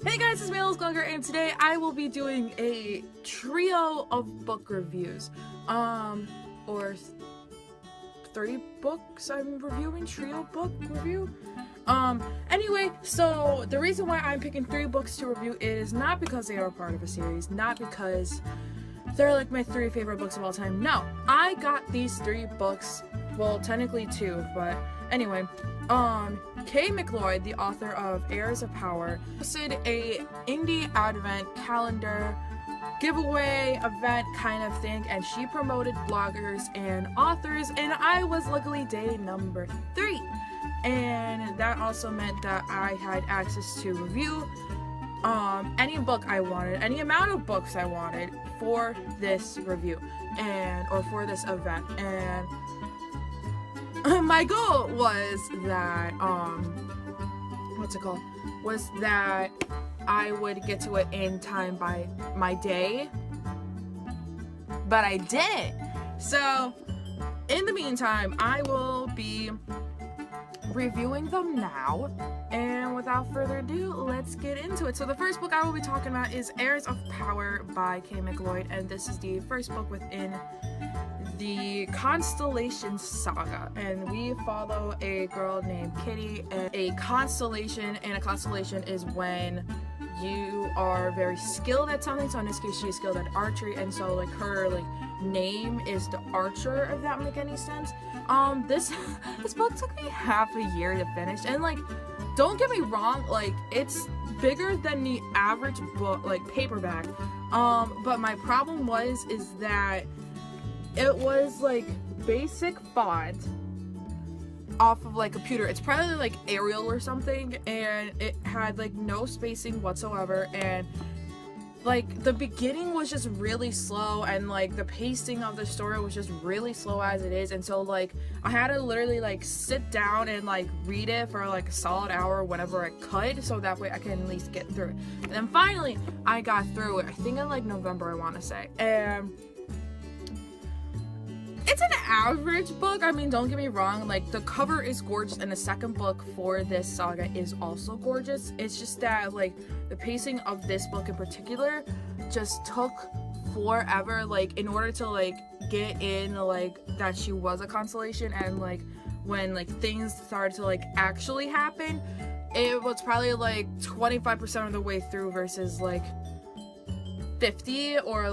Hey guys, it's Gilded, and today I will be doing a trio of book reviews. Or 3 books I'm reviewing, trio book review. Anyway, so the reason why I'm picking 3 books to review is not because they are part of a series, not because they're like my 3 favorite books of all time. No, I got these 3 books, well, technically 2, but anyway. Kay McLeod, the author of Heirs of Power, posted a indie Advent Calendar giveaway event kind of thing, and she promoted bloggers and authors, and I was luckily day number 3, and that also meant that I had access to review any book I wanted, any amount of books I wanted for this review or for this event. And my goal was that was that I would get to it in time by my day, but I didn't. So in the meantime, I will be reviewing them now, and without further ado, let's get into it. So the first book I will be talking about is Heirs of Power by Kay McLeod, and this is the first book within the Constellation Saga, and we follow a girl named Kitty. And a constellation is when you are very skilled at something. So in this case, she's skilled at archery, and so like her name is the Archer, if that make any sense. This book took me half a year to finish, and don't get me wrong, it's bigger than the average book paperback, but my problem is that it was basic font off of computer. It's probably Arial or something, and it had no spacing whatsoever, and the beginning was just really slow, and the pacing of the story was just really slow as it is. And so I had to literally sit down and read it for a solid hour whenever I could, so that way I can at least get through it. And then finally I got through it, I think in November, I want to say. And it's an average book. I mean, don't get me wrong, the cover is gorgeous, and the second book for this saga is also gorgeous. It's just that the pacing of this book in particular just took forever, in order to get in that she was a constellation, and when things started to actually happen, it was probably 25% of the way through versus 50 or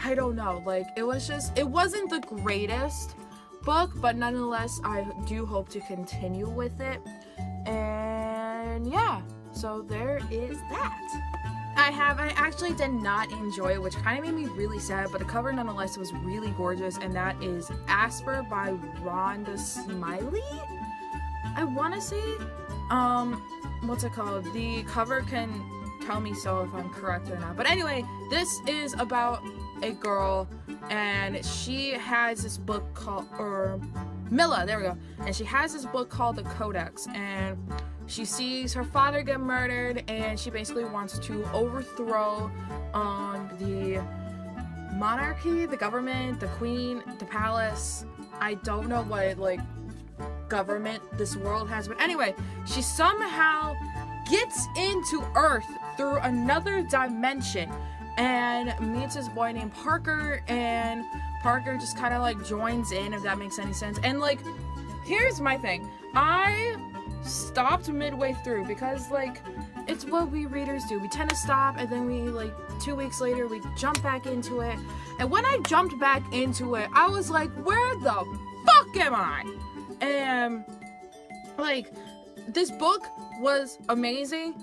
I don't know, it wasn't the greatest book, but nonetheless, I do hope to continue with it. And yeah, so there is that. I actually did not enjoy it, which kind of made me really sad, but the cover nonetheless was really gorgeous, and that is Asper by Rhonda Smiley, I want to say. What's it called? The cover can tell me so if I'm correct or not. But anyway, this is about a girl, and she has this book called, or Milla, there we go, and she has this book called The Codex, and she sees her father get murdered, and she basically wants to overthrow the monarchy, the government, the queen, the palace. I don't know what government this world has, but anyway, she somehow gets into Earth through another dimension and meets this boy named Parker, and Parker just kind of joins in, if that makes any sense. And here's my thing, I stopped midway through because it's what we readers do. We tend to stop, and then we 2 weeks later we jump back into it. And when I jumped back into it, I was like, where the fuck am I? And this book was amazing.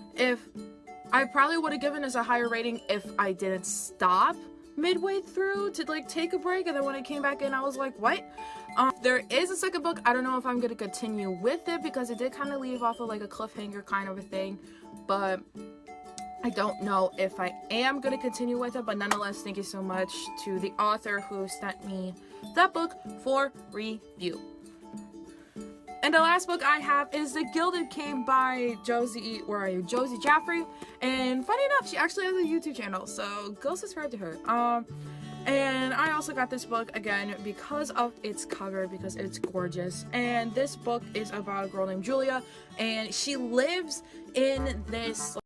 I probably would have given this a higher rating if I didn't stop midway through to take a break, and then when I came back in, I was like, what? There is a second book. I don't know if I'm gonna continue with it because it did kind of leave off of a cliffhanger kind of a thing, but I don't know if I am gonna continue with it. But nonetheless, thank you so much to the author who sent me that book for review. And the last book I have is The Gilded Came by Josie Jaffrey, and funny enough, she actually has a YouTube channel, so go subscribe to her. And I also got this book again because of its cover, because it's gorgeous. And this book is about a girl named Julia, and she lives in this